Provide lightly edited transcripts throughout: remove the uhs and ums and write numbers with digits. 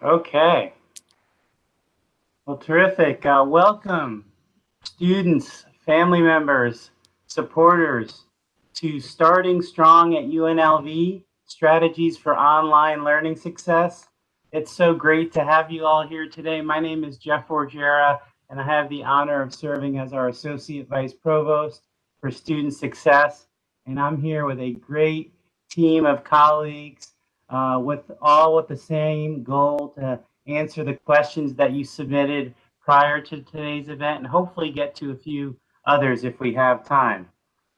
Okay, well, terrific. Welcome, students, family members, supporters, to Starting Strong at UNLV, Strategies for Online Learning Success. It's so great to have you all here today. My name is Jeff Orgera, and I have the honor of serving as our Associate Vice Provost for Student Success. And I'm here with a great team of colleagues with the same goal to answer the questions that you submitted prior to today's event and hopefully get to a few others if we have time.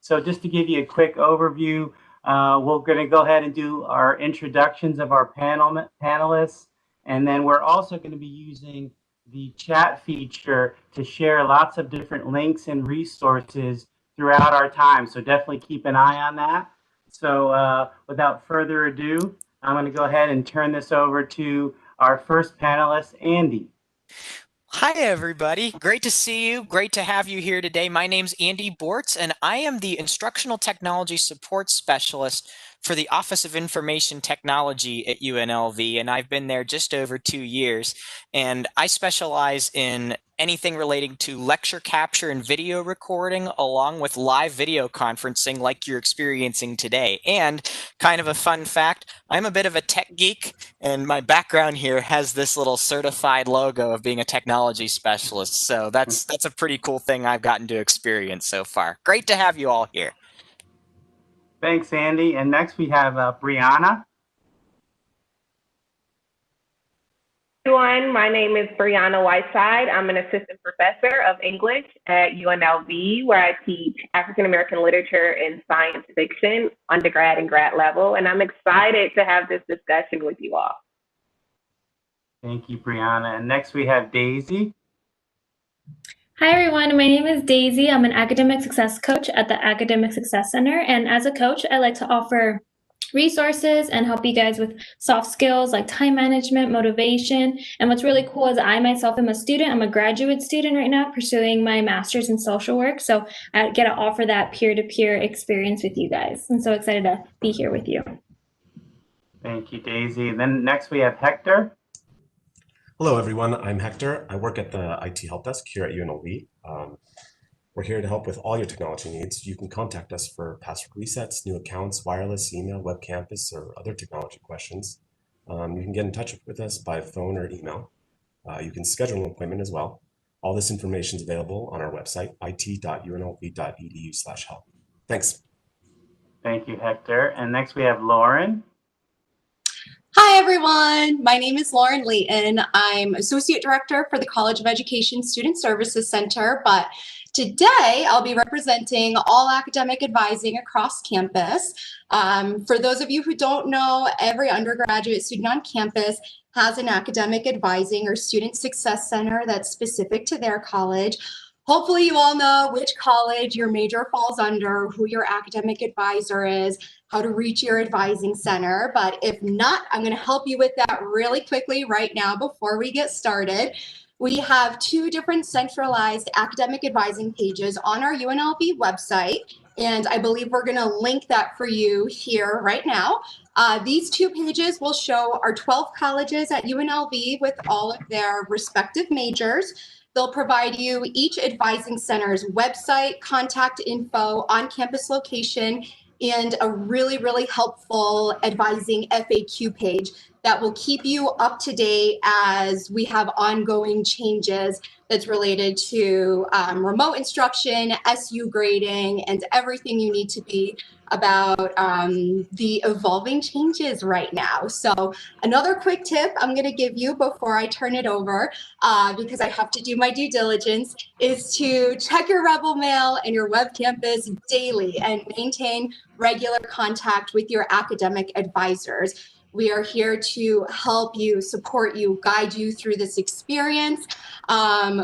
So just to give you a quick overview, we're going to go ahead and do our introductions of our panelists, and then we're also going to be using the chat feature to share lots of different links and resources throughout our time. So definitely keep an eye on that. So without further ado, I'm going to go ahead and turn this over to our first panelist, Andy. Hi, everybody. Great to see you. Great to have you here today. My name's Andy Bortz, and I am the Instructional Technology Support Specialist for the Office of Information Technology at UNLV, and I've been there just over 2 years. And I specialize in anything relating to lecture capture and video recording, along with live video conferencing like you're experiencing today. And kind of a fun fact, I'm a bit of a tech geek, and my background here has this little certified logo of being a technology specialist. So that's a pretty cool thing I've gotten to experience so far. Great to have you all here. Thanks, Andy. And next we have Brianna. Everyone, my name is Brianna Whiteside. I'm an assistant professor of English at UNLV, where I teach African American literature and science fiction, undergrad and grad level, and I'm excited to have this discussion with you all. Thank you, Brianna. And next we have Daisy. Hi, everyone. My name is Daisy. I'm an academic success coach at the Academic Success Center. And as a coach, I like to offer resources and help you guys with soft skills like time management, motivation. And what's really cool is I myself am a student. I'm a graduate student right now pursuing my master's in social work. So I get to offer that peer-to-peer experience with you guys. I'm so excited to be here with you. Thank you, Daisy. And then next we have Hector. Hello, everyone. I'm Hector. I work at the IT Help Desk here at UNLV. We're here to help with all your technology needs. You can contact us for password resets, new accounts, wireless, email, web campus, or other technology questions. You can get in touch with us by phone or email. You can schedule an appointment as well. All this information is available on our website, it.unlv.edu/help. Thanks. Thank you, Hector. And next we have Lauren. Hi, everyone. My name is Lauren Layton. I'm Associate Director for the College of Education Student Services Center, but today I'll be representing all academic advising across campus. For those of you who don't know, every undergraduate student on campus has an academic advising or student success center that's specific to their college. Hopefully you all know which college your major falls under, who your academic advisor is, how to reach your advising center. But if not, I'm going to help you with that really quickly right now before we get started. We have two different centralized academic advising pages on our UNLV website, and I believe we're going to link that for you here right now. These two pages will show our 12 colleges at UNLV with all of their respective majors. They'll provide you each advising center's website, contact info, on-campus location, and a really, really helpful advising FAQ page that will keep you up to date as we have ongoing changes that's related to remote instruction, SU grading, and everything you need to be about the evolving changes right now. So another quick tip I'm going to give you before I turn it over, because I have to do my due diligence, is to check your Rebel Mail and your web campus daily and maintain regular contact with your academic advisors. We are here to help you, support you, guide you through this experience.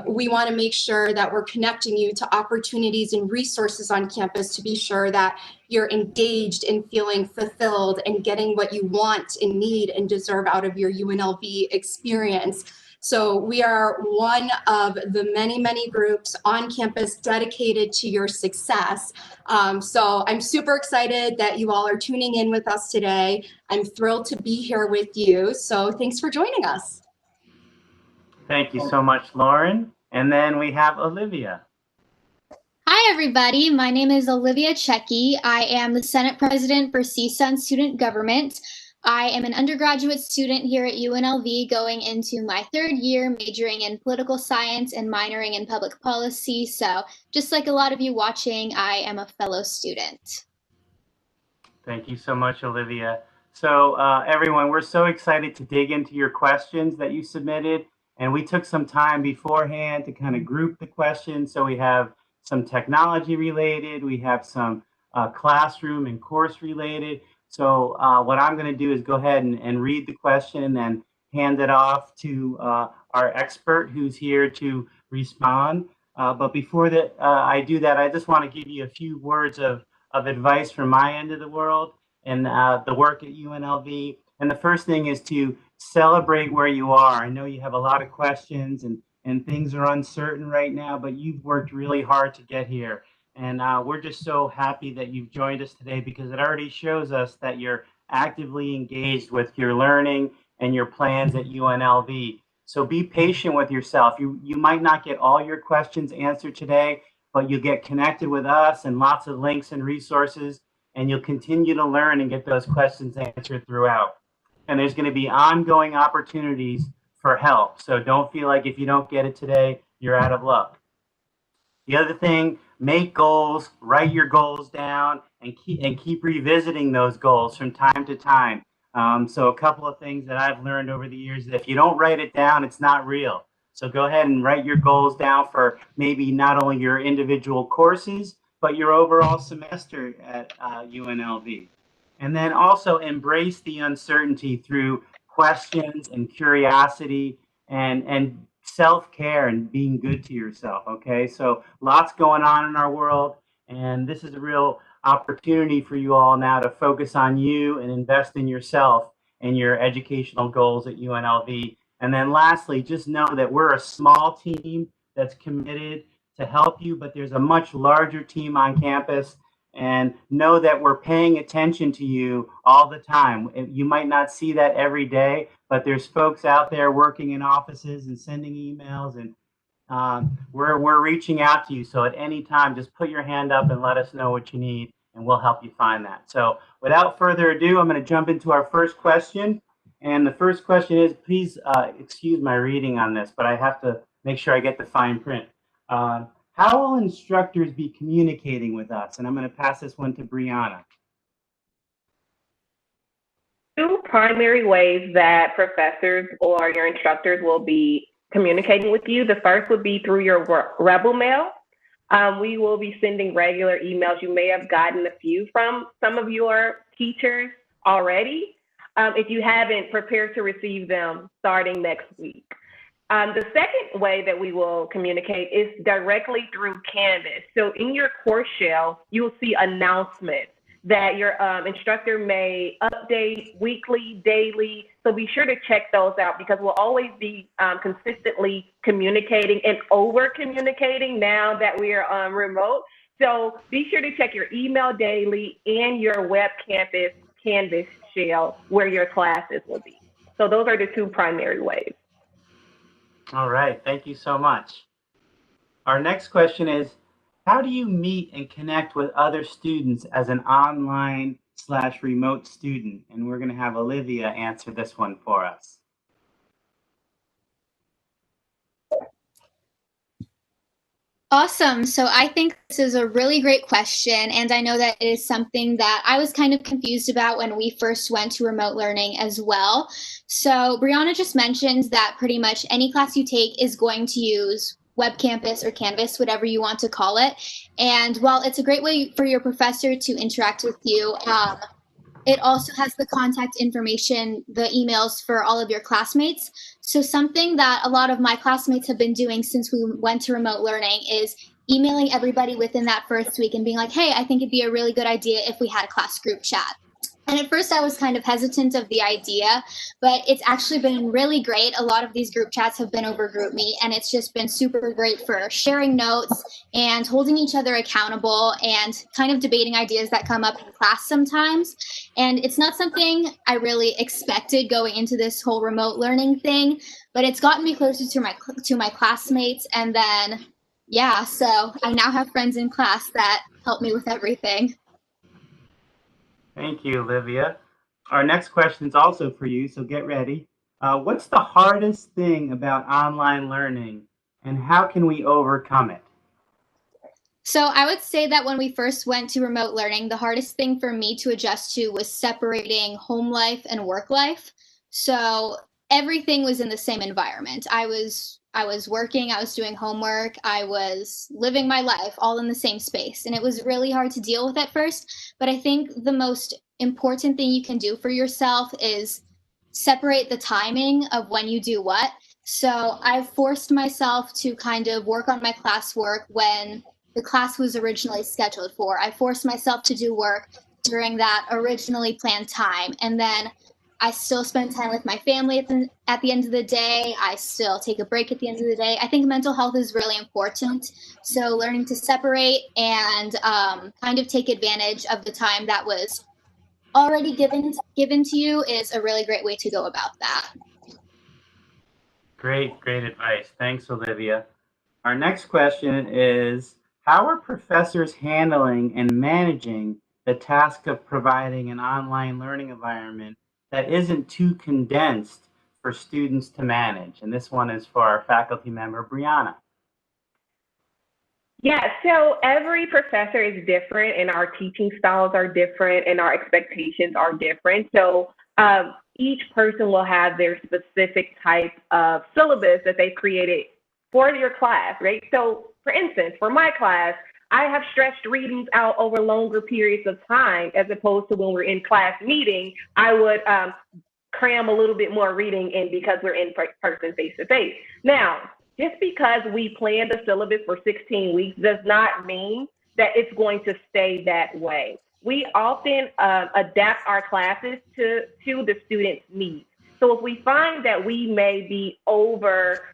We want to make sure that we're connecting you to opportunities and resources on campus to be sure that you're engaged and feeling fulfilled and getting what you want and need and deserve out of your UNLV experience. So we are one of the many, many groups on campus dedicated to your success. So I'm super excited that you all are tuning in with us today. I'm thrilled to be here with you. So thanks for joining us. Thank you so much, Lauren. And then we have Olivia. Hi, everybody. My name is Olivia Checky. I am the Senate President for CSUN Student Government. I am an undergraduate student here at UNLV going into my third year, majoring in political science and minoring in public policy. So just like a lot of you watching, I am a fellow student. Thank you so much, Olivia. So everyone, we're so excited to dig into your questions that you submitted. And we took some time beforehand to kind of group the questions. So we have some technology related, we have some classroom and course related. So what I'm going to do is go ahead and read the question and then hand it off to our expert who's here to respond. But before that, I do that, I just want to give you a few words of advice from my end of the world and the work at UNLV. And the first thing is to celebrate where you are. I know you have a lot of questions and things are uncertain right now, but you've worked really hard to get here. And we're just so happy that you've joined us today because it already shows us that you're actively engaged with your learning and your plans at UNLV. So be patient with yourself. You might not get all your questions answered today, but you'll get connected with us and lots of links and resources, and you'll continue to learn and get those questions answered throughout. And there's going to be ongoing opportunities for help. So don't feel like if you don't get it today, you're out of luck. The other thing, make goals, write your goals down, and keep revisiting those goals from time to time. So a couple of things that I've learned over the years is if you don't write it down, it's not real. So go ahead and write your goals down for maybe not only your individual courses, but your overall semester at UNLV. And then also embrace the uncertainty through questions and curiosity and self-care and being good to yourself, okay? So lots going on in our world, and this is a real opportunity for you all now to focus on you and invest in yourself and your educational goals at UNLV. And then lastly, just know that we're a small team that's committed to help you, but there's a much larger team on campus. And know that we're paying attention to you all the time. You might not see that every day, but there's folks out there working in offices and sending emails, and we're reaching out to you. So at any time, just put your hand up and let us know what you need, and we'll help you find that. So without further ado, I'm going to jump into our first question. And the first question is, please excuse my reading on this, but I have to make sure I get the fine print. How will instructors be communicating with us? And I'm going to pass this one to Brianna. Two primary ways that professors or your instructors will be communicating with you. The first would be through your Rebel mail. We will be sending regular emails. You may have gotten a few from some of your teachers already. If you haven't, prepare to receive them starting next week. The second way that we will communicate is directly through Canvas. So in your course shell, you will see announcements that your instructor may update weekly, daily. So be sure to check those out because we'll always be consistently communicating and over communicating now that we are remote. So be sure to check your email daily and your web campus Canvas shell where your classes will be. So those are the two primary ways. All right, thank you so much. Our next question is, how do you meet and connect with other students as an online/remote student? And we're going to have Olivia answer this one for us. Awesome. So I think this is a really great question. And I know that it is something that I was kind of confused about when we first went to remote learning as well. So Brianna just mentioned that pretty much any class you take is going to use Web Campus or Canvas, whatever you want to call it. And while it's a great way for your professor to interact with you, it also has the contact information, the emails for all of your classmates. So something that a lot of my classmates have been doing since we went to remote learning is emailing everybody within that first week and being like, hey, I think it'd be a really good idea if we had a class group chat. And at first I was kind of hesitant of the idea, but it's actually been really great. A lot of these group chats have been over GroupMe, and it's just been super great for sharing notes and holding each other accountable and kind of debating ideas that come up in class sometimes. And it's not something I really expected going into this whole remote learning thing, but it's gotten me closer to my classmates. And then, yeah, so I now have friends in class that help me with everything. Thank you, Olivia. Our next question is also for you, so get ready. What's the hardest thing about online learning, and how can we overcome it? So I would say that when we first went to remote learning, the hardest thing for me to adjust to was separating home life and work life. So everything was in the same environment. I was working, I was doing homework, I was living my life all in the same space. And it was really hard to deal with at first. But I think the most important thing you can do for yourself is separate the timing of when you do what. So I've forced myself to kind of work on my classwork when the class was originally scheduled for. I forced myself to do work during that originally planned time. And then I still spend time with my family at the end of the day. I still take a break at the end of the day. I think mental health is really important. So learning to separate and kind of take advantage of the time that was already given to you is a really great way to go about that. Great advice. Thanks, Olivia. Our next question is, how are professors handling and managing the task of providing an online learning environment that isn't too condensed for students to manage? And this one is for our faculty member, Brianna. Yeah, so every professor is different, and our teaching styles are different, and our expectations are different. So each person will have their specific type of syllabus that they've created for your class, right? So, for instance, for my class, I have stretched readings out over longer periods of time, as opposed to when we're in class meeting, I would cram a little bit more reading in because we're in person face to face. Now, just because we plan the syllabus for 16 weeks does not mean that it's going to stay that way. We often adapt our classes to the student's needs. So if we find that we may be over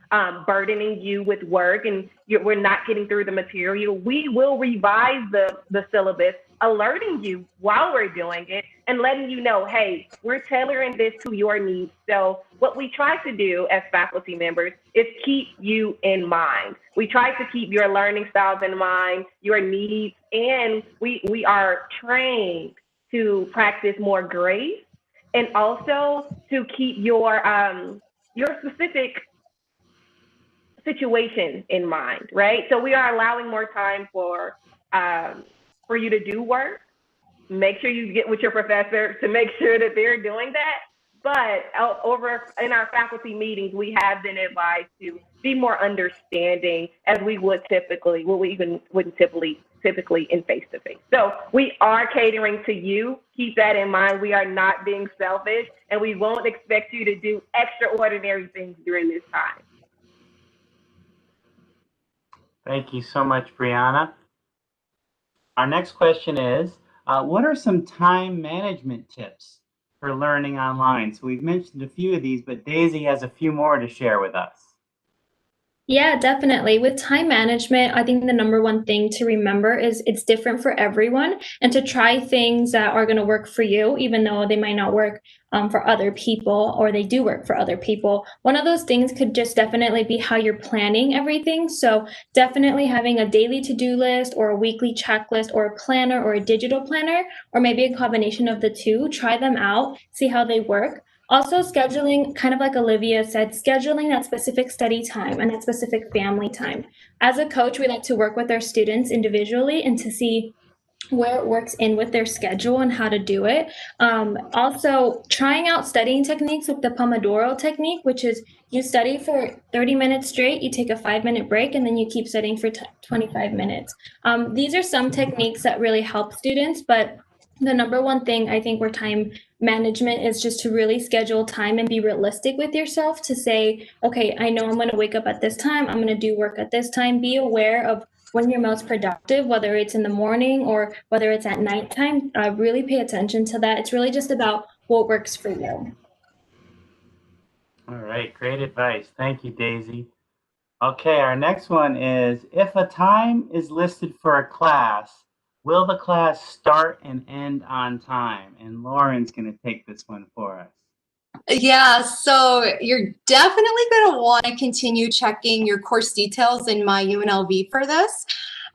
burdening you with work and we're not getting through the material, we will revise the syllabus, alerting you while we're doing it and letting you know, hey, we're tailoring this to your needs. So what we try to do as faculty members is keep you in mind. We try to keep your learning styles in mind, your needs, and we are trained to practice more grace and also to keep your specific situation in mind, right? So we are allowing more time for you to do work. Make sure you get with your professor to make sure that they're doing that. But over in our faculty meetings, we have been advised to be more understanding as we would typically, what we even wouldn't typically in face to face. So we are catering to you. Keep that in mind. We are not being selfish, and we won't expect you to do extraordinary things during this time. Thank you so much, Brianna. Our next question is, what are some time management tips for learning online? So we've mentioned a few of these, but Daisy has a few more to share with us. Yeah, definitely. With time management, I think the number one thing to remember is it's different for everyone, and to try things that are going to work for you, even though they might not work for other people, or they do work for other people. One of those things could just definitely be how you're planning everything. So definitely having a daily to-do list or a weekly checklist or a planner or a digital planner, or maybe a combination of the two. Try them out, see how they work. Also, scheduling, kind of like Olivia said, scheduling that specific study time and that specific family time. As a coach, we like to work with our students individually and to see where it works in with their schedule and how to do it. Also, trying out studying techniques with the Pomodoro technique, which is you study for 30 minutes straight, you take a 5-minute break, and then you keep studying for 25 minutes. These are some techniques that really help students, but the number one thing I think for time management is just to really schedule time and be realistic with yourself, to say, okay, I know I'm going to wake up at this time, I'm going to do work at this time. Be aware of when you're most productive, whether it's in the morning or whether it's at nighttime. Really pay attention to that. It's really just about what works for you. All right, great advice. Thank you, Daisy. Okay, our next one is, if a time is listed for a class, will the class start and end on time? And Lauren's going to take this one for us. Yeah, so you're definitely going to want to continue checking your course details in My UNLV for this.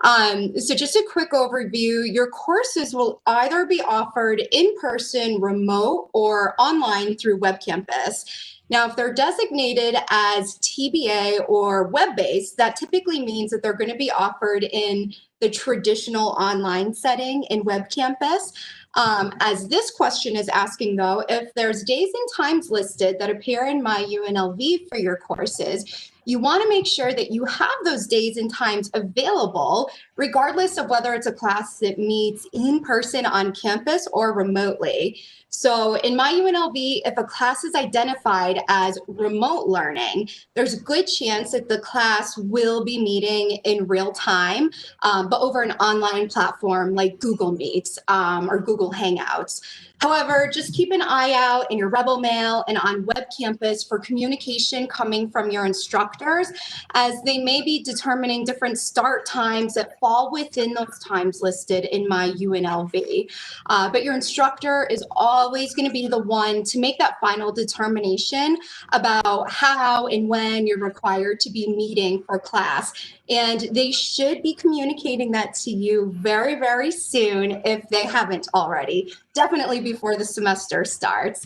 So just a quick overview, your courses will either be offered in person, remote, or online through Web Campus. Now, if they're designated as TBA or web-based, that typically means that they're going to be offered in the traditional online setting in Web Campus. As this question is asking, though, if there's days and times listed that appear in My UNLV for your courses, you want to make sure that you have those days and times available, regardless of whether it's a class that meets in person on campus or remotely. So in My UNLV, if a class is identified as remote learning, there's a good chance that the class will be meeting in real time, but over an online platform like Google Meets or Google Hangouts. However, just keep an eye out in your Rebel Mail and on Web Campus for communication coming from your instructors, as they may be determining different start times that fall within those times listed in My UNLV. But your instructor is always going to be the one to make that final determination about how and when you're required to be meeting for class. And they should be communicating that to you very, very soon if they haven't already, definitely before the semester starts.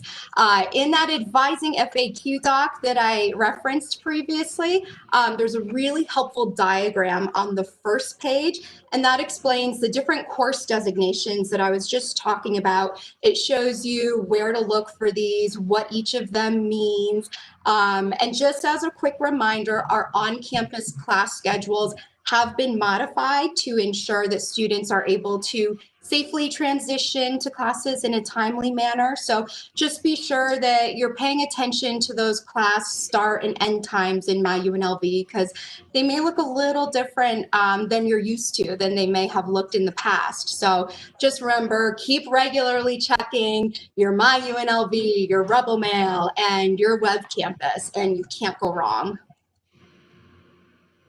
In that advising FAQ doc that I referenced previously, there's a really helpful diagram on the first page, and that explains the different course designations that I was just talking about. It shows you where to look for these, what each of them means. And just as a quick reminder, our on-campus class schedules have been modified to ensure that students are able to safely transition to classes in a timely manner. So just be sure that you're paying attention to those class start and end times in My UNLV, because they may look a little different than you're used to, than they may have looked in the past. So just remember, keep regularly checking your My UNLV, your Rebel Mail, and your Web Campus, and you can't go wrong.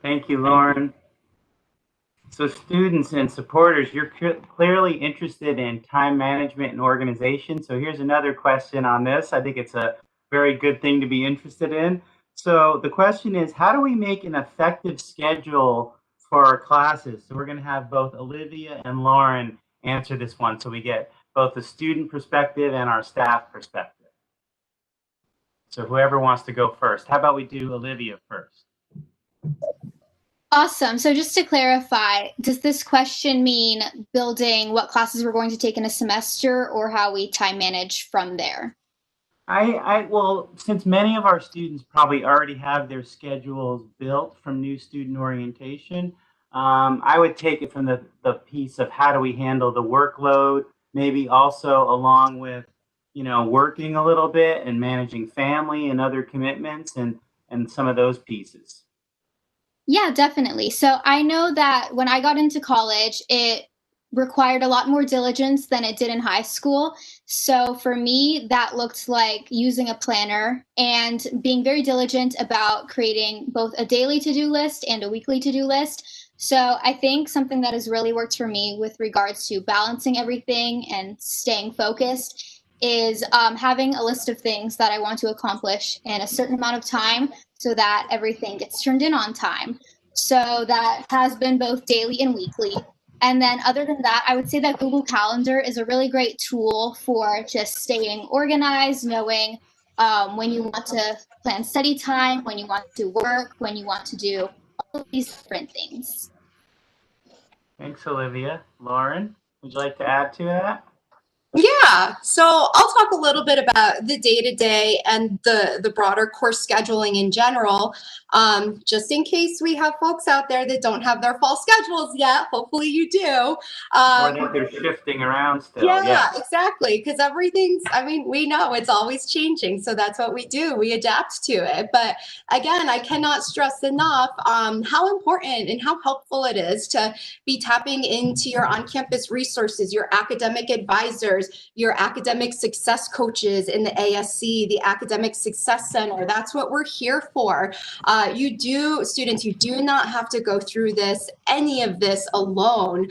Thank you, Lauren. So students and supporters, you're clearly interested in time management and organization. So here's another question on this. I think it's a very good thing to be interested in. So the question is, how do we make an effective schedule for our classes? So we're going to have both Olivia and Lauren answer this one, so we get both the student perspective and our staff perspective. So whoever wants to go first. How about we do Olivia first? Awesome. So just to clarify, does this question mean building what classes we're going to take in a semester, or how we time manage from there? Well, since many of our students probably already have their schedules built from new student orientation, I would take it from the piece of how do we handle the workload, maybe also along with, working a little bit and managing family and other commitments and some of those pieces. Yeah, definitely. So I know that when I got into college, it required a lot more diligence than it did in high school. So for me, that looked like using a planner and being very diligent about creating both a daily to-do list and a weekly to-do list. So I think something that has really worked for me with regards to balancing everything and staying focused is having a list of things that I want to accomplish in a certain amount of time, so that everything gets turned in on time. So that has been both daily and weekly. And then other than that, I would say that Google Calendar is a really great tool for just staying organized, knowing when you want to plan study time, when you want to work, when you want to do all of these different things. Thanks, Olivia. Lauren, would you like to add to that? Yeah, so I'll talk a little bit about the day-to-day and the broader course scheduling in general, just in case we have folks out there that don't have their fall schedules yet. Hopefully you do. Or that they're shifting around still. Yeah, exactly. Because everything's, I mean, we know it's always changing. So that's what we do. We adapt to it. But again, I cannot stress enough how important and how helpful it is to be tapping into your on-campus resources, your academic advisors, your academic success coaches in the ASC, the Academic Success Center. That's what we're here for. Students, you do not have to go through any of this alone.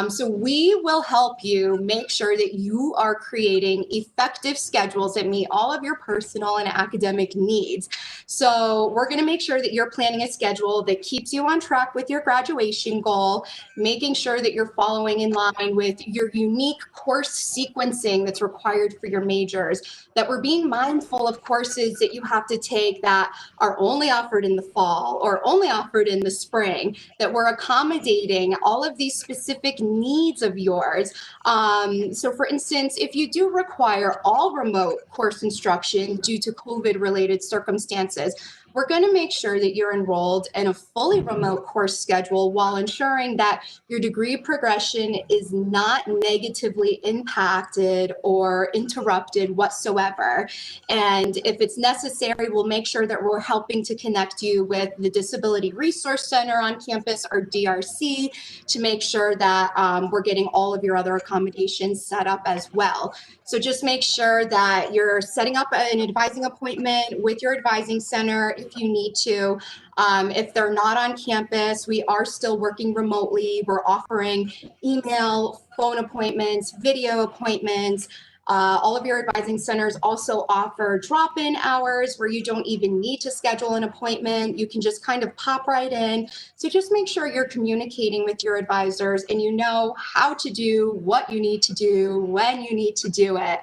So we will help you make sure that you are creating effective schedules that meet all of your personal and academic needs. So we're going to make sure that you're planning a schedule that keeps you on track with your graduation goal, making sure that you're following in line with your unique course sequencing that's required for your majors, that we're being mindful of courses that you have to take that are only offered in the fall or only offered in the spring, that we're accommodating all of these specific needs of yours. So for instance, if you do require all remote course instruction due to COVID-related circumstances, we're going to make sure that you're enrolled in a fully remote course schedule while ensuring that your degree progression is not negatively impacted or interrupted whatsoever. And if it's necessary, we'll make sure that we're helping to connect you with the Disability Resource Center on campus, or DRC, to make sure that we're getting all of your other accommodations set up as well. So just make sure that you're setting up an advising appointment with your advising center if you need to. If they're not on campus, we are still working remotely. We're offering email, phone appointments, video appointments. All of your advising centers also offer drop-in hours where you don't even need to schedule an appointment. You can just kind of pop right in. So just make sure you're communicating with your advisors and you know how to do what you need to do when you need to do it.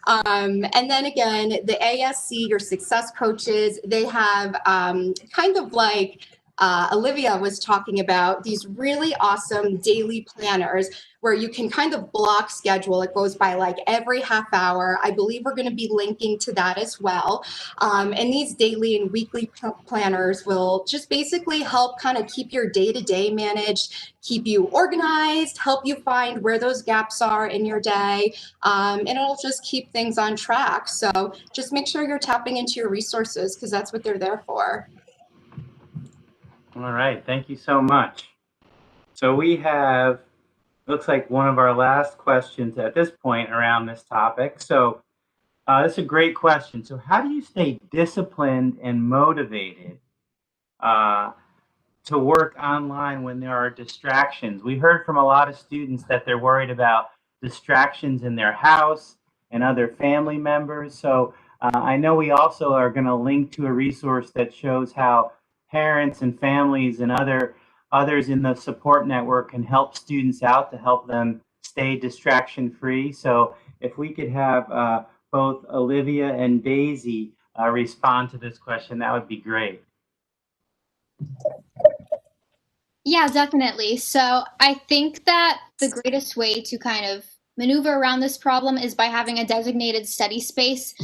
And then again, the ASC, your success coaches, they have kind of like Olivia was talking about, these really awesome daily planners where you can kind of block schedule. It goes by like every half hour. I believe we're going to be linking to that as well. And these daily and weekly planners will just basically help kind of keep your day-to-day managed, keep you organized, help you find where those gaps are in your day, and it'll just keep things on track. So just make sure you're tapping into your resources because that's what they're there for. All right, thank you so much. So we have, looks like one of our last questions at this point around this topic. So this is a great question. So how do you stay disciplined and motivated to work online when there are distractions? We heard from a lot of students that they're worried about distractions in their house and other family members. So I know we also are going to link to a resource that shows how parents and families and others in the support network can help students out to help them stay distraction free. So if we could have both Olivia and Daisy respond to this question, that would be great. Yeah, definitely. So I think that the greatest way to kind of maneuver around this problem is by having a designated study space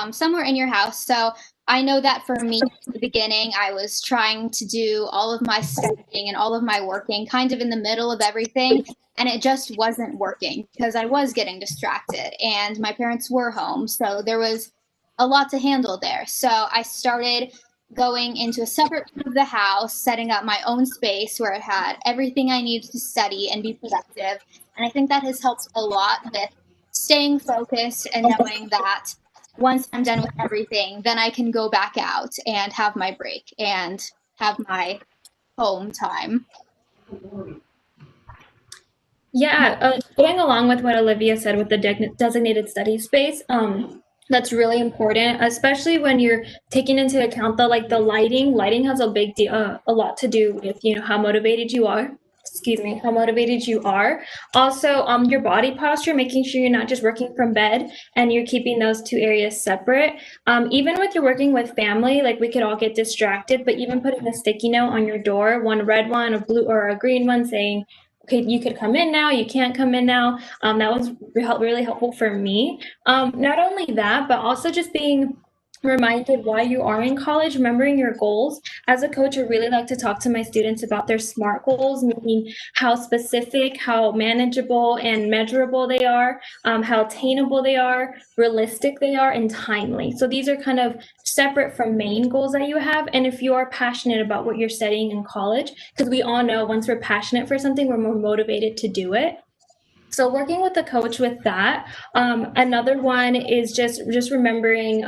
somewhere in your house. So I know that for me, in the beginning, I was trying to do all of my studying and all of my working kind of in the middle of everything. And it just wasn't working because I was getting distracted and my parents were home. So there was a lot to handle there. So I started going into a separate part of the house, setting up my own space where I had everything I needed to study and be productive. And I think that has helped a lot with staying focused and knowing that once I'm done with everything, then I can go back out and have my break and have my home time. Yeah, going along with what Olivia said with the designated study space, that's really important, especially when you're taking into account the lighting. Lighting has a big deal, a lot to do with how motivated you are. How motivated you are. Also, your body posture, making sure you're not just working from bed and you're keeping those two areas separate. Even with you're working with family, like we could all get distracted, but even putting a sticky note on your door, one red one, a blue or a green one saying okay, you could come in now, you can't come in now. That was really helpful for me. Not only that, but also just being reminded why you are in college, remembering your goals. As a coach, I really like to talk to my students about their SMART goals, meaning how specific, how manageable and measurable they are, how attainable they are, realistic they are, and timely. So these are kind of separate from main goals that you have. And if you are passionate about what you're studying in college, because we all know once we're passionate for something, we're more motivated to do it. So working with the coach with that. Another one is just remembering,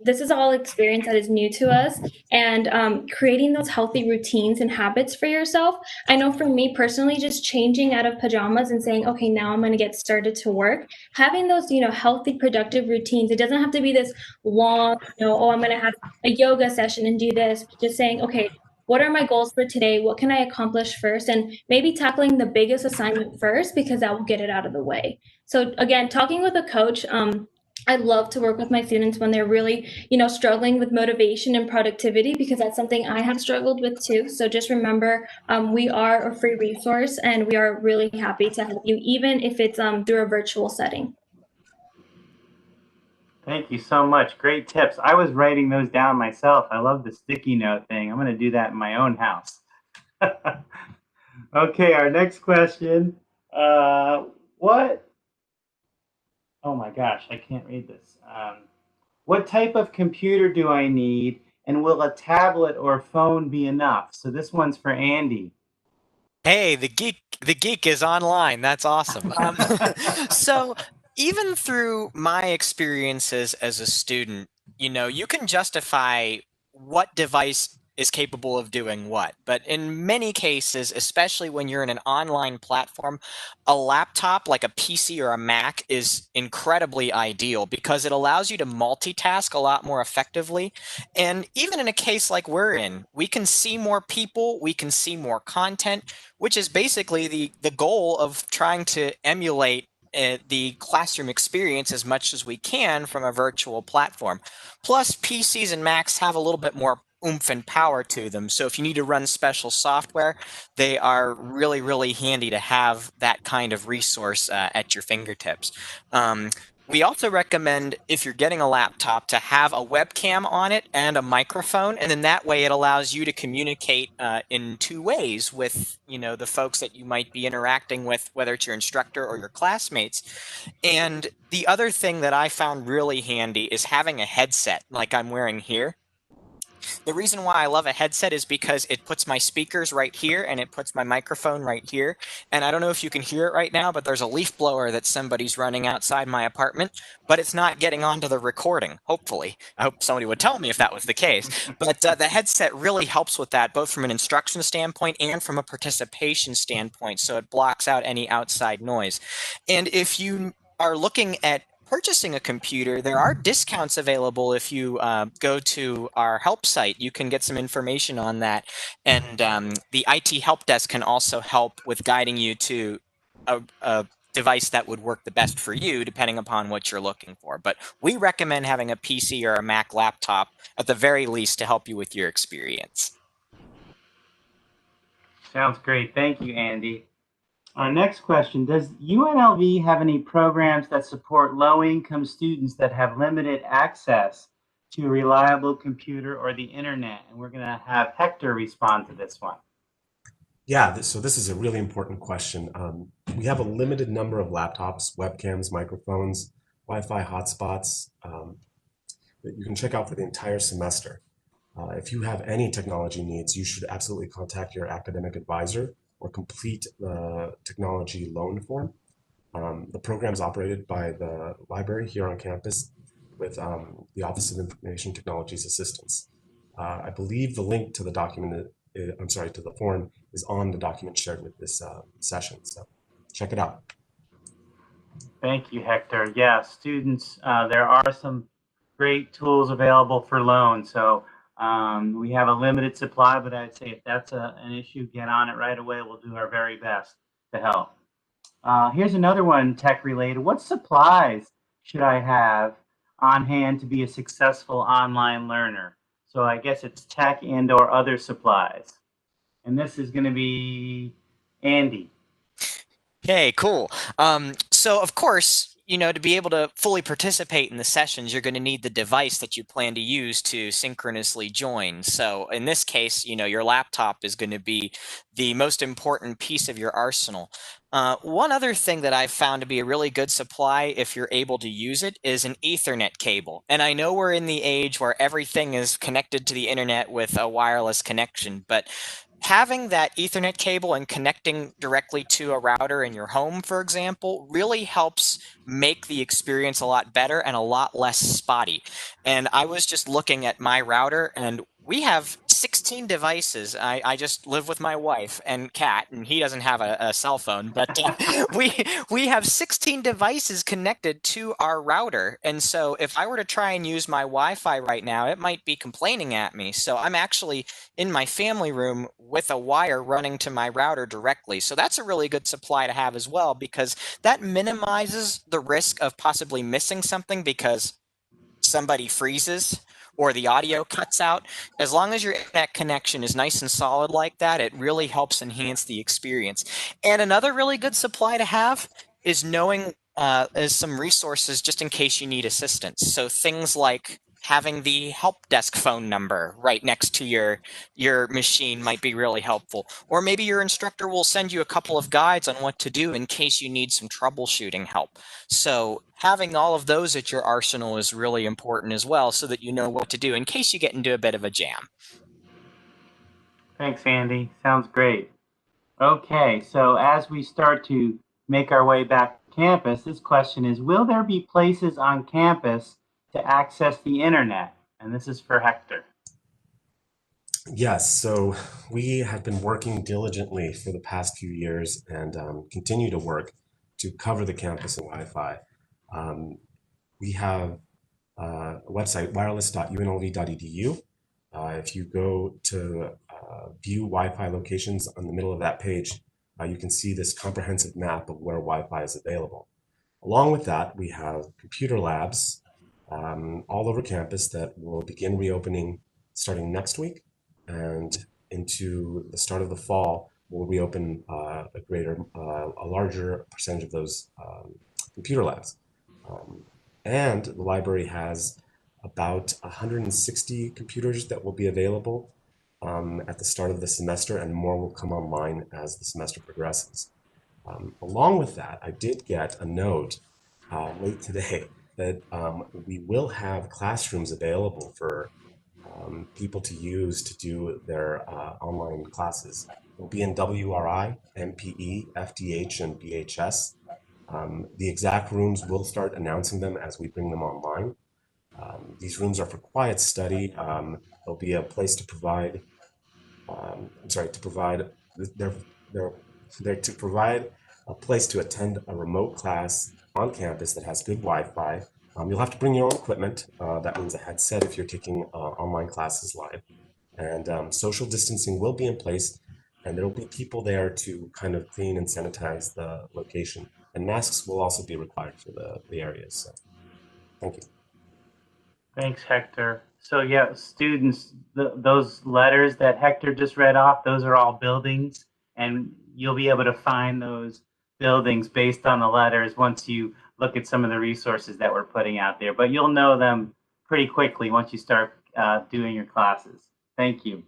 this is all experience that is new to us, and creating those healthy routines and habits for yourself. I know for me personally, just changing out of pajamas and saying, okay, now I'm going to get started to work. Having those, healthy, productive routines. It doesn't have to be this long, oh, I'm going to have a yoga session and do this. Just saying, okay, what are my goals for today? What can I accomplish first? And maybe tackling the biggest assignment first, because that will get it out of the way. So again, talking with a coach, I love to work with my students when they're really, struggling with motivation and productivity, because that's something I have struggled with too. So just remember, we are a free resource, and we are really happy to help you, even if it's through a virtual setting. Thank you so much. Great tips. I was writing those down myself. I love the sticky note thing. I'm going to do that in my own house. Okay, our next question. What? Oh my gosh, I can't read this. What type of computer do I need, and will a tablet or phone be enough? So this one's for Andy. Hey, the geek is online. That's awesome. So even through my experiences as a student, you can justify what device is capable of doing what. But in many cases, especially when you're in an online platform, a laptop like a PC or a Mac is incredibly ideal because it allows you to multitask a lot more effectively. And even in a case like we're in, we can see more people, we can see more content, which is basically the goal of trying to emulate the classroom experience as much as we can from a virtual platform. Plus, PCs and Macs have a little bit more oomph and power to them. So if you need to run special software, they are really, really handy to have that kind of resource at your fingertips. We also recommend, if you're getting a laptop, to have a webcam on it and a microphone, and then that way it allows you to communicate in two ways with the folks that you might be interacting with, whether it's your instructor or your classmates. And the other thing that I found really handy is having a headset like I'm wearing here. The reason why I love a headset is because it puts my speakers right here and it puts my microphone right here. And I don't know if you can hear it right now, but there's a leaf blower that somebody's running outside my apartment, but it's not getting onto the recording, hopefully. I hope somebody would tell me if that was the case. But the headset really helps with that, both from an instruction standpoint and from a participation standpoint. So it blocks out any outside noise. And if you are looking at purchasing a computer, there are discounts available if you go to our help site. You can get some information on that. And the IT help desk can also help with guiding you to a device that would work the best for you, depending upon what you're looking for. But we recommend having a PC or a Mac laptop at the very least to help you with your experience. Sounds great. Thank you, Andy. Our next question, does UNLV have any programs that support low-income students that have limited access to a reliable computer or the internet? And we're going to have Hector respond to this one. Yeah, so this is a really important question. We have a limited number of laptops, webcams, microphones, Wi-Fi hotspots that you can check out for the entire semester. If you have any technology needs, you should absolutely contact your academic advisor or complete the technology loan form. The program is operated by the library here on campus with the Office of Information Technologies Assistance. I believe the link to the document, to the form is on the document shared with this session. So check it out. Thank you, Hector. Yeah, students, there are some great tools available for loan. So we have a limited supply, but I'd say if that's an issue, get on it right away. We'll do our very best to help. Here's another one, tech related. What supplies should I have on hand to be a successful online learner? So I guess it's tech and or other supplies. And this is going to be Andy. Okay, cool. So of course, to be able to fully participate in the sessions, you're going to need the device that you plan to use to synchronously join. So in this case, your laptop is going to be the most important piece of your arsenal. One other thing that I've found to be a really good supply, if you're able to use it, is an Ethernet cable. And I know we're in the age where everything is connected to the internet with a wireless connection, but having that Ethernet cable and connecting directly to a router in your home, for example, really helps make the experience a lot better and a lot less spotty. And I was just looking at my router, and we have 16 devices. I just live with my wife and cat, and he doesn't have a cell phone, but we have 16 devices connected to our router. And so if I were to try and use my Wi-Fi right now, it might be complaining at me. So I'm actually in my family room with a wire running to my router directly. So that's a really good supply to have as well, because that minimizes the risk of possibly missing something because somebody freezes or the audio cuts out. As long as your internet connection is nice and solid like that, it really helps enhance the experience. And another really good supply to have is knowing is some resources just in case you need assistance. So things like having the help desk phone number right next to your machine might be really helpful. Or maybe your instructor will send you a couple of guides on what to do in case you need some troubleshooting help. So having all of those at your arsenal is really important as well, so that you know what to do in case you get into a bit of a jam. Thanks, Andy. Sounds great. Okay, so as we start to make our way back to campus, this question is, will there be places on campus to access the internet? And this is for Hector. Yes, so we have been working diligently for the past few years and continue to work to cover the campus in Wi-Fi. We have a website, wireless.unlv.edu. If you go to view Wi-Fi locations on the middle of that page, you can see this comprehensive map of where Wi-Fi is available. Along with that, we have computer labs all over campus that will begin reopening starting next week, and into the start of the fall, we'll reopen a larger percentage of those computer labs. And the library has about 160 computers that will be available at the start of the semester, and more will come online as the semester progresses. Along with that, I did get a note late today that we will have classrooms available for people to use to do their online classes. They'll be in WRI, MPE, FDH, and BHS. The exact rooms, we'll start announcing them as we bring them online. These rooms are for quiet study. There'll be a place to provide, they're to provide a place to attend a remote class on campus that has good Wi-Fi. You'll have to bring your own equipment. That means a headset if you're taking online classes live. And social distancing will be in place, and there will be people there to kind of clean and sanitize the location. And masks will also be required for the areas. So, thank you. Thanks, Hector. So yeah, students, those letters that Hector just read off, those are all buildings, and you'll be able to find those buildings based on the letters once you look at some of the resources that we're putting out there. But you'll know them pretty quickly once you start doing your classes. Thank you.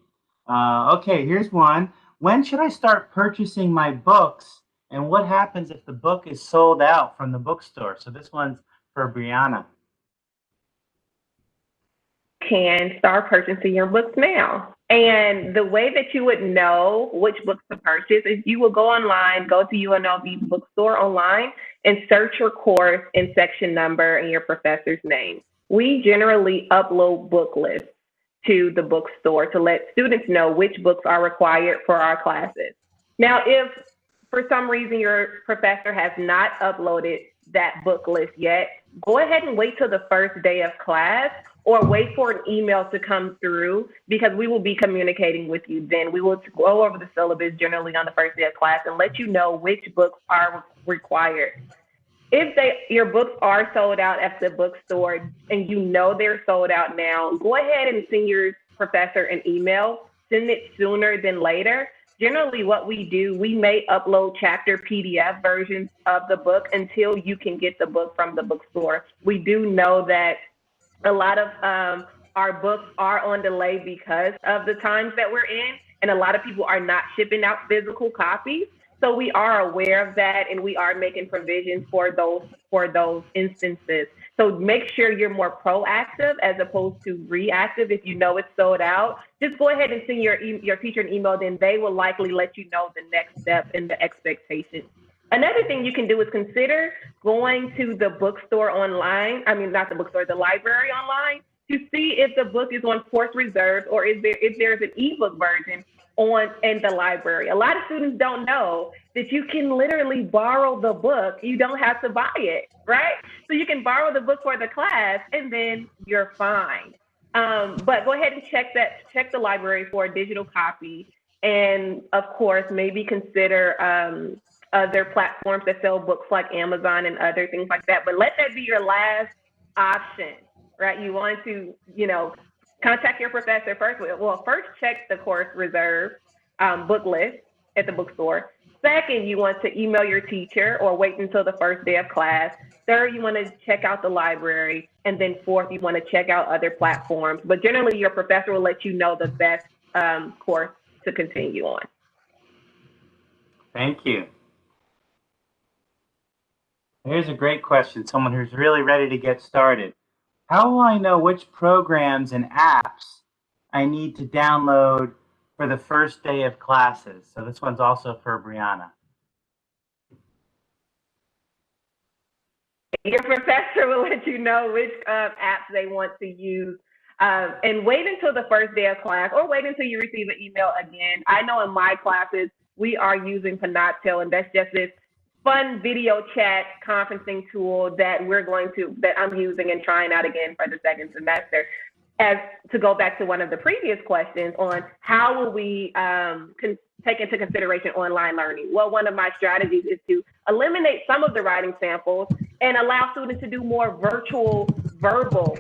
Okay, here's one. When should I start purchasing my books, and what happens if the book is sold out from the bookstore? So this one's for Brianna. Can start purchasing your books now. And the way that you would know which books to purchase is you will go online, go to UNLV bookstore online, and search your course and section number and your professor's name. We generally upload book lists to the bookstore to let students know which books are required for our classes. Now, if for some reason your professor has not uploaded that book list yet, go ahead and wait till the first day of class, or wait for an email to come through, because we will be communicating with you then. We will go over the syllabus generally on the first day of class and let you know which books are required. If your books are sold out at the bookstore and you know they're sold out now, go ahead and send your professor an email. Send it sooner than later, generally what we do, we may upload chapter PDF versions of the book until you can get the book from the bookstore. We do know that a lot of our books are on delay because of the times that we're in, and a lot of people are not shipping out physical copies. So we are aware of that, and we are making provisions for those instances. So make sure you're more proactive as opposed to reactive. If you know it's sold out, just go ahead and send your teacher an email. Then they will likely let you know the next step and the expectation. Another thing you can do is consider going to the bookstore online. I mean, not the bookstore, the library online, to see if the book is on course reserve or if there's an ebook version in the library. A lot of students don't know that you can literally borrow the book. You don't have to buy it, right? So you can borrow the book for the class and then you're fine. But go ahead and check the library for a digital copy. And of course, maybe consider other platforms that sell books like Amazon and other things like that. But let that be your last option, right? You want to, contact your professor first. Well, first check the course reserve book list at the bookstore. Second, you want to email your teacher or wait until the first day of class. Third, you want to check out the library. And then fourth, you want to check out other platforms. But generally, your professor will let you know the best course to continue on. Thank you. Here's a great question. Someone who's really ready to get started. How will I know which programs and apps I need to download for the first day of classes? So this one's also for Brianna. Your professor will let you know which apps they want to use. And wait until the first day of class or wait until you receive an email again. I know in my classes, we are using Panopto, and that's just this fun video chat conferencing tool that I'm using and trying out again for the second semester. As to go back to one of the previous questions on how will we take into consideration online learning? Well, one of my strategies is to eliminate some of the writing samples and allow students to do more virtual, verbal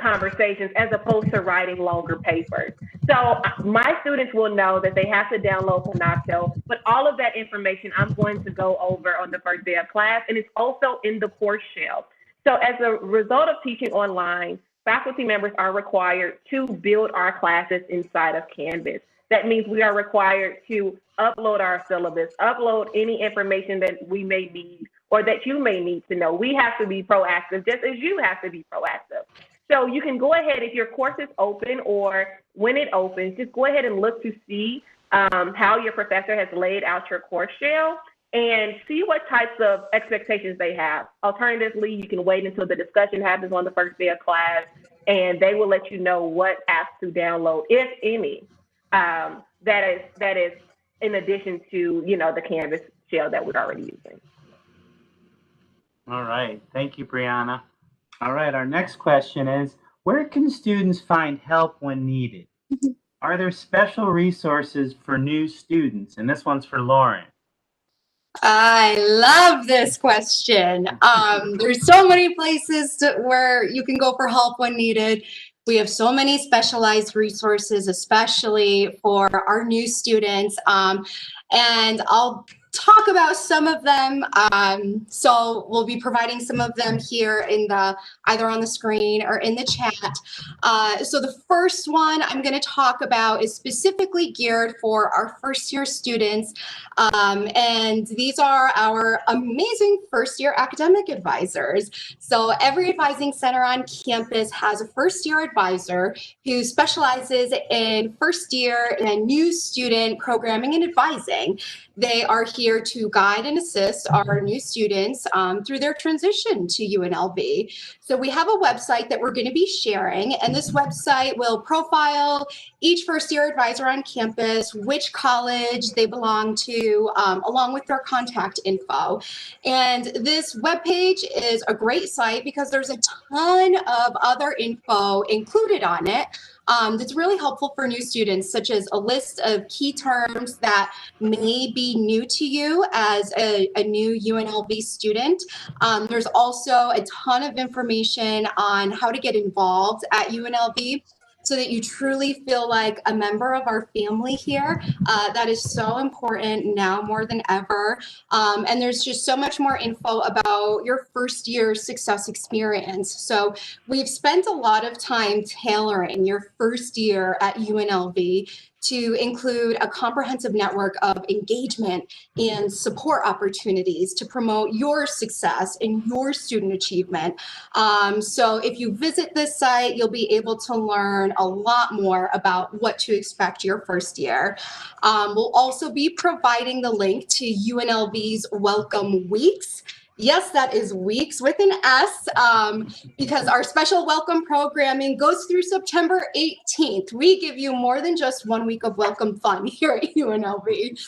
conversations as opposed to writing longer papers. So my students will know that they have to download Panopto, but all of that information I'm going to go over on the first day of class, and it's also in the course shell. So as a result of teaching online, faculty members are required to build our classes inside of Canvas. That means we are required to upload our syllabus, upload any information that we may need or that you may need to know. We have to be proactive just as you have to be proactive. So you can go ahead, if your course is open or when it opens, just go ahead and look to see how your professor has laid out your course shell and see what types of expectations they have. Alternatively, you can wait until the discussion happens on the first day of class and they will let you know what apps to download, if any, that is in addition to, the Canvas shell that we're already using. All right, thank you, Brianna. All right, our next question is, where can students find help when needed? Are there special resources for new students? And this one's for Lauren. I love this question. There's so many places where you can go for help when needed. We have so many specialized resources, especially for our new students. And I'll talk about some of them. So we'll be providing some of them here in either on the screen or in the chat. So the first one I'm going to talk about is specifically geared for our first year students. And these are our amazing first year academic advisors. So every advising center on campus has a first year advisor who specializes in first year and new student programming and advising. They are here to guide and assist our new students through their transition to UNLV. So we have a website that we're going to be sharing, and this website will profile each first year advisor on campus, which college they belong to, along with their contact info. And this webpage is a great site because there's a ton of other info included on it. That's really helpful for new students, such as a list of key terms that may be new to you as a new UNLV student. There's also a ton of information on how to get involved at UNLV. so that you truly feel like a member of our family here. That is so important now more than ever. And there's just so much more info about your first year success experience. So we've spent a lot of time tailoring your first year at UNLV to include a comprehensive network of engagement and support opportunities to promote your success and your student achievement. So if you visit this site, you'll be able to learn a lot more about what to expect your first year. We'll also be providing the link to UNLV's Welcome Weeks. Yes, that is weeks with an S, because our special welcome programming goes through September 18th. We give you more than just 1 week of welcome fun here at UNLV.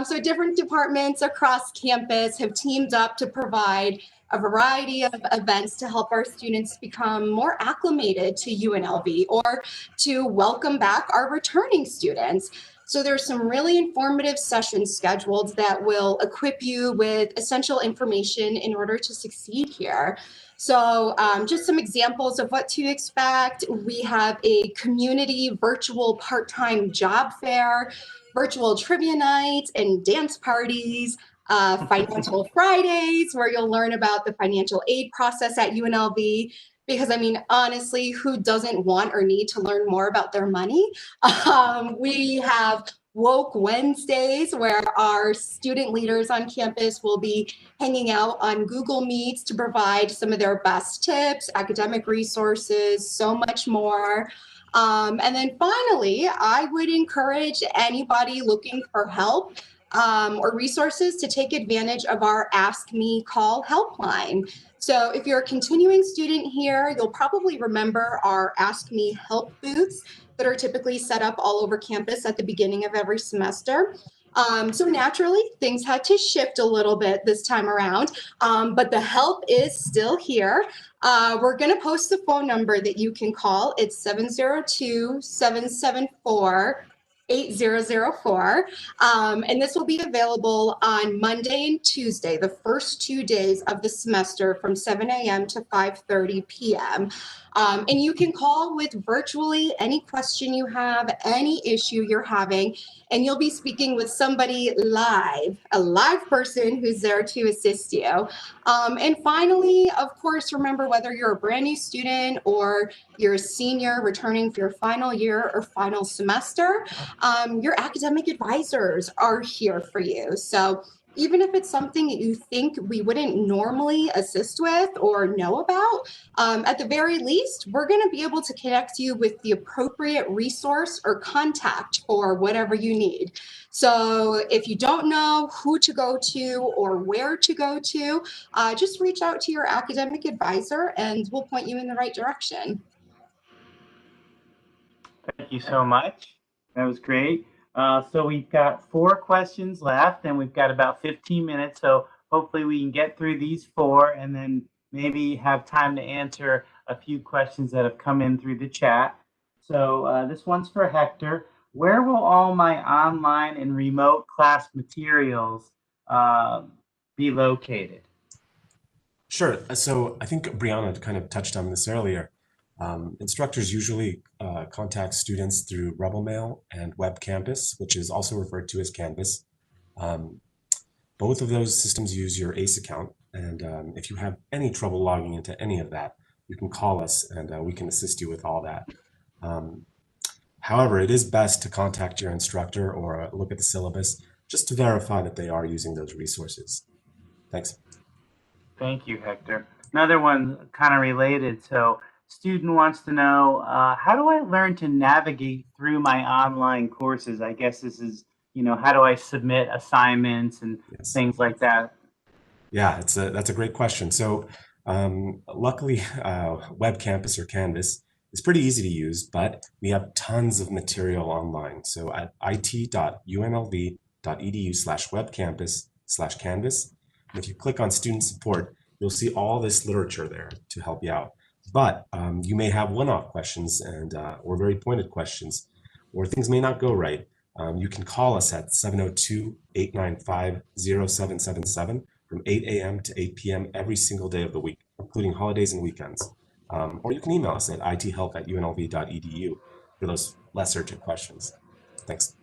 So different departments across campus have teamed up to provide a variety of events to help our students become more acclimated to UNLV or to welcome back our returning students. So there's some really informative sessions scheduled that will equip you with essential information in order to succeed here. So just some examples of what to expect. We have a community virtual part-time job fair, virtual trivia nights and dance parties, Financial Fridays, where you'll learn about the financial aid process at UNLV. Because I mean, honestly, who doesn't want or need to learn more about their money? We have Woke Wednesdays, where our student leaders on campus will be hanging out on Google Meets to provide some of their best tips, academic resources, so much more. And then finally, I would encourage anybody looking for help or resources to take advantage of our Ask Me Call helpline. So if you're a continuing student here, you'll probably remember our Ask Me Help booths that are typically set up all over campus at the beginning of every semester. So naturally, things had to shift a little bit this time around, but the help is still here. We're going to post the phone number that you can call. It's 702-774 8004. And this will be available on Monday and Tuesday, the first 2 days of the semester from 7 a.m. to 5:30 p.m. And you can call with virtually any question you have, any issue you're having, and you'll be speaking with somebody live, a live person who's there to assist you. And finally, of course, remember whether you're a brand new student or you're a senior returning for your final year or final semester, your academic advisors are here for you. So even if it's something that you think we wouldn't normally assist with or know about, at the very least, we're going to be able to connect you with the appropriate resource or contact for whatever you need. So if you don't know who to go to or where to go to, just reach out to your academic advisor and we'll point you in the right direction. Thank you so much. That was great. So we've got 4 questions left and we've got about 15 minutes. So hopefully we can get through these 4 and then maybe have time to answer a few questions that have come in through the chat. So this one's for Hector. Where will all my online and remote class materials be located? Sure. So I think Brianna kind of touched on this earlier. Instructors usually contact students through Rebel Mail and Web Campus, which is also referred to as Canvas. Both of those systems use your ACE account. And if you have any trouble logging into any of that, you can call us and we can assist you with all that. However, it is best to contact your instructor or look at the syllabus just to verify that they are using those resources. Thanks. Thank you, Hector. Another one kind of related. So student wants to know, how do I learn to navigate through my online courses? I guess this is, how do I submit assignments and things like that? Yeah, that's a great question. So luckily, Web Campus or Canvas is pretty easy to use, but we have tons of material online. So at it.unlv.edu/webcampus/canvas, and if you click on student support, you'll see all this literature there to help you out. But you may have one-off questions and or very pointed questions, or things may not go right. You can call us at 702-895-0777 from 8 a.m. to 8 p.m. every single day of the week, including holidays and weekends. Or you can email us at ithelp@unlv.edu. for those less urgent questions. Thanks.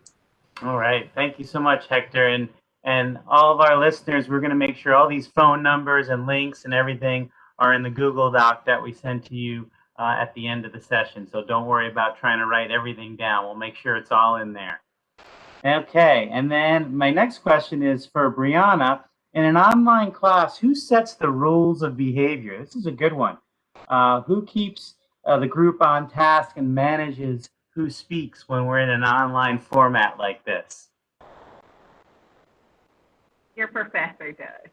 All right. Thank you so much, Hector. And all of our listeners, we're going to make sure all these phone numbers and links and everything are in the Google Doc that we send to you at the end of the session. So don't worry about trying to write everything down. We'll make sure it's all in there. Okay. And then my next question is for Brianna. In an online class, who sets the rules of behavior? This is a good one. Who keeps the group on task and manages who speaks when we're in an online format like this? Your professor does.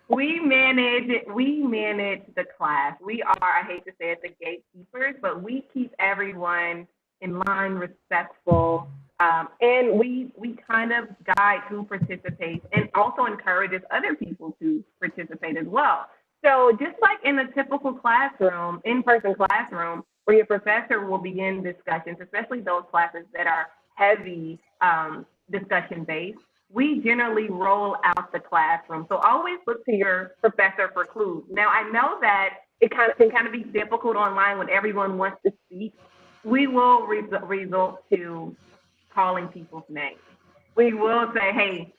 We manage the class. We are, I hate to say it, the gatekeepers, but we keep everyone in line, respectful, and we kind of guide who participates and also encourages other people to participate as well. So just like in a typical classroom, in-person classroom, where your professor will begin discussions, especially those classes that are heavy discussion-based, we generally roll out the classroom. So always look to your professor for clues. Now, I know that it can be difficult online when everyone wants to speak. We will resort to calling people's names. We will say, hey,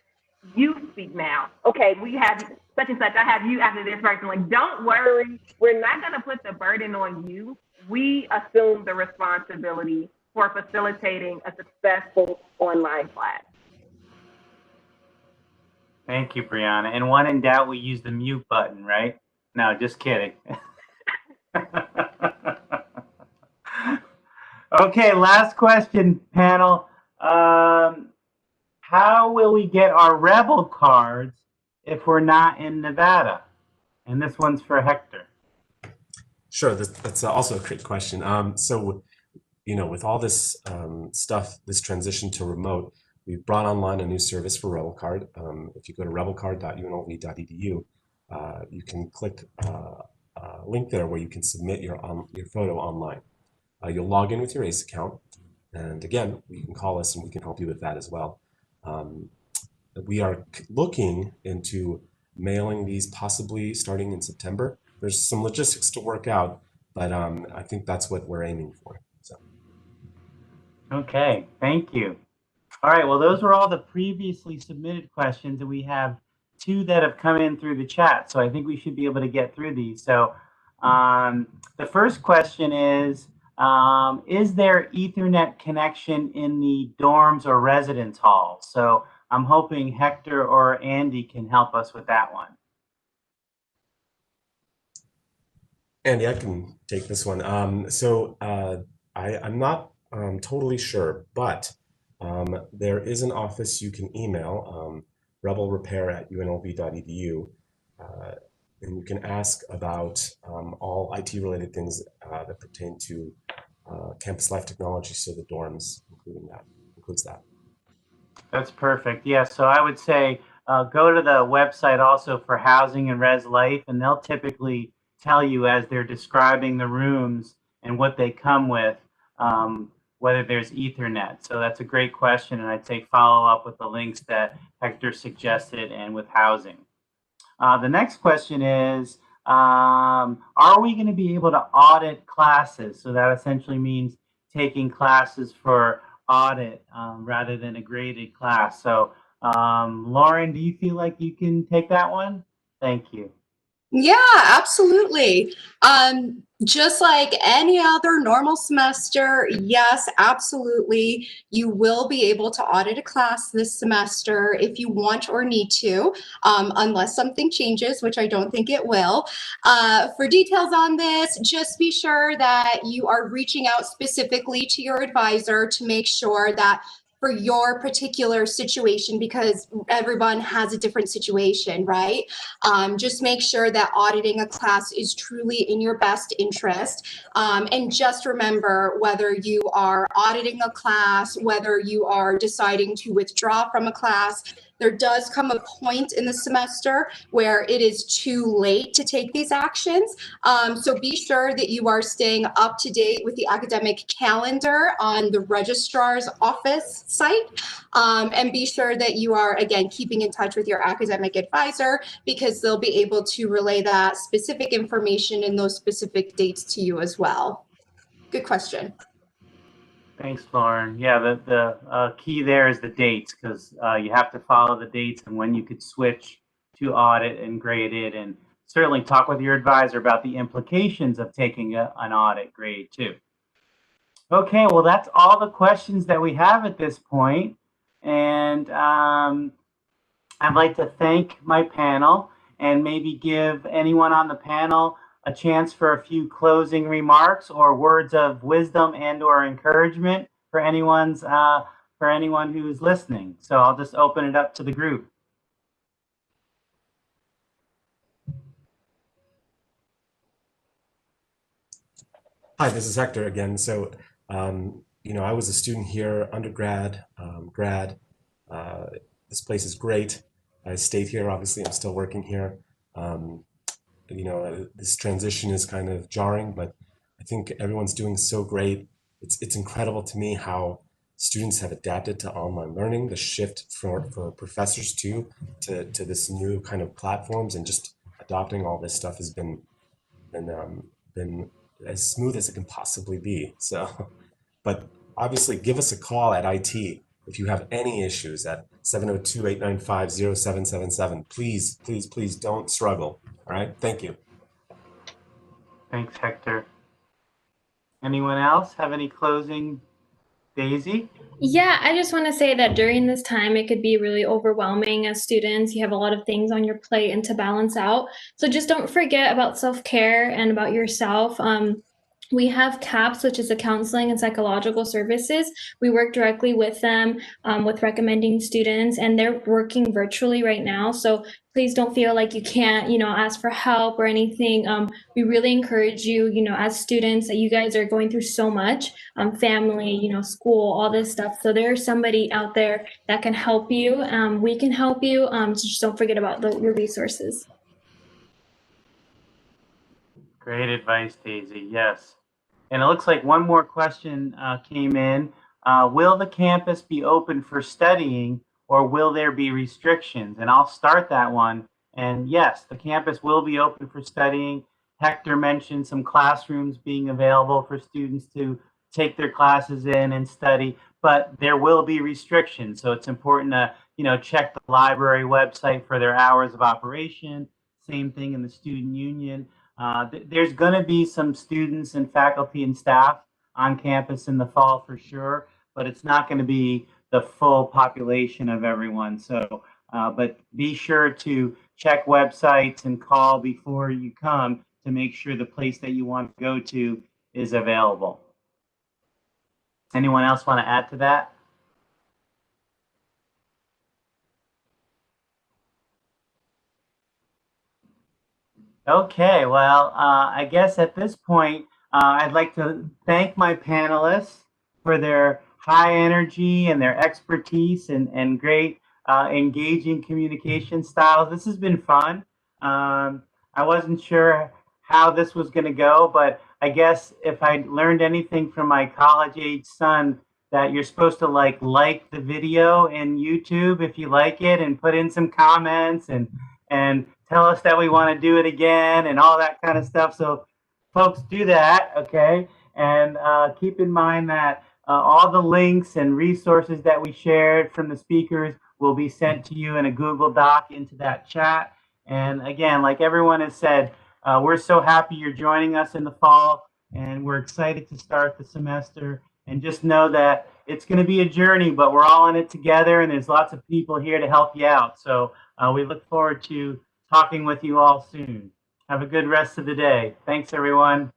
you speak now. Okay, we have such and such. I have you after this person. Like, don't worry. We're not going to put the burden on you. We assume the responsibility for facilitating a successful online class. Thank you, Brianna. And when in doubt, we use the mute button, right? No, just kidding. Okay, last question, panel. How will we get our Rebel cards if we're not in Nevada? And this one's for Hector. Sure, that's also a great question. So, with all this stuff, this transition to remote, we've brought online a new service for Rebel Card. If you go to rebelcard.unlv.edu, you can click a link there where you can submit your photo online. You'll log in with your ACE account, and again, you can call us and we can help you with that as well. We are looking into mailing these possibly starting in September. There's some logistics to work out, but I think that's what we're aiming for. So. Okay, thank you. All right, well, those were all the previously submitted questions, and we have 2 that have come in through the chat, so I think we should be able to get through these. So the first question is there Ethernet connection in the dorms or residence halls? So I'm hoping Hector or Andy can help us with that one. Andy, I can take this one. I'm not totally sure, but there is an office you can email, rebelrepair@unlv.edu, and you can ask about all IT-related things that pertain to campus life technology, so the dorms includes that. That's perfect. Yeah, so I would say go to the website also for Housing and Res Life, and they'll typically tell you as they're describing the rooms and what they come with, whether there's Ethernet. So that's a great question, and I'd say follow up with the links that Hector suggested and with housing. The next question is, are we going to be able to audit classes? So that essentially means taking classes for audit rather than a graded class. So Lauren, do you feel like you can take that one? Thank you. Yeah, absolutely. Just like any other normal semester, yes, absolutely. You will be able to audit a class this semester if you want or need to, unless something changes, which I don't think it will. For details on this, just be sure that you are reaching out specifically to your advisor to make sure that for your particular situation, because everyone has a different situation, right? Just make sure that auditing a class is truly in your best interest. And just remember, whether you are auditing a class, whether you are deciding to withdraw from a class, there does come a point in the semester where it is too late to take these actions. So be sure that you are staying up to date with the academic calendar on the registrar's office site. And be sure that you are, again, keeping in touch with your academic advisor, because they'll be able to relay that specific information and those specific dates to you as well. Good question. Thanks, Lauren. Yeah, the key there is the dates, because you have to follow the dates and when you could switch to audit and graded, and certainly talk with your advisor about the implications of taking an audit grade too. Okay, well, that's all the questions that we have at this point. And I'd like to thank my panel and maybe give anyone on the panel a chance for a few closing remarks or words of wisdom and or encouragement for anyone who's listening. So I'll just open it up to the group. Hi, this is Hector again. So, I was a student here, undergrad, grad. This place is great. I stayed here. Obviously, I'm still working here. This transition is kind of jarring, but I think everyone's doing so great. It's incredible to me how students have adapted to online learning, the shift for professors too, to this new kind of platforms, and just adopting all this stuff has been as smooth as it can possibly be. So, but obviously give us a call at IT if you have any issues at 702-895-0777. Please, please, please don't struggle. All right. Thank you. Thanks, Hector. Anyone else have any closing? Daisy? Yeah, I just want to say that during this time, it could be really overwhelming as students. You have a lot of things on your plate and to balance out. So just don't forget about self-care and about yourself. We have CAPS, which is the Counseling and Psychological Services. We work directly with them with recommending students, and they're working virtually right now. So please don't feel like you can't, ask for help or anything. We really encourage you, as students, that you guys are going through so much, family, school, all this stuff. So there's somebody out there that can help you. We can help you. So just don't forget about your resources. Great advice, Daisy. Yes. And it looks like one more question came in. Will the campus be open for studying, or will there be restrictions? And I'll start that one. And yes, the campus will be open for studying. Hector mentioned some classrooms being available for students to take their classes in and study, but there will be restrictions. So it's important to, check the library website for their hours of operation. Same thing in the student union. There's going to be some students and faculty and staff on campus in the fall for sure, but it's not going to be the full population of everyone. So, but be sure to check websites and call before you come to make sure the place that you want to go to is available. Anyone else want to add to that? Okay, well, I guess at this point, I'd like to thank my panelists for their high energy and their expertise and great engaging communication styles. This has been fun. I wasn't sure how this was going to go, but I guess if I learned anything from my college-age son, that you're supposed to like the video in YouTube if you like it, and put in some comments and tell us that we want to do it again and all that kind of stuff. So folks, do that, okay? And keep in mind that all the links and resources that we shared from the speakers will be sent to you in a Google Doc into that chat. And again, like everyone has said, we're so happy you're joining us in the fall, and we're excited to start the semester. And just know that it's going to be a journey, but we're all in it together, and there's lots of people here to help you out. So we look forward to talking with you all soon. Have a good rest of the day. Thanks, everyone.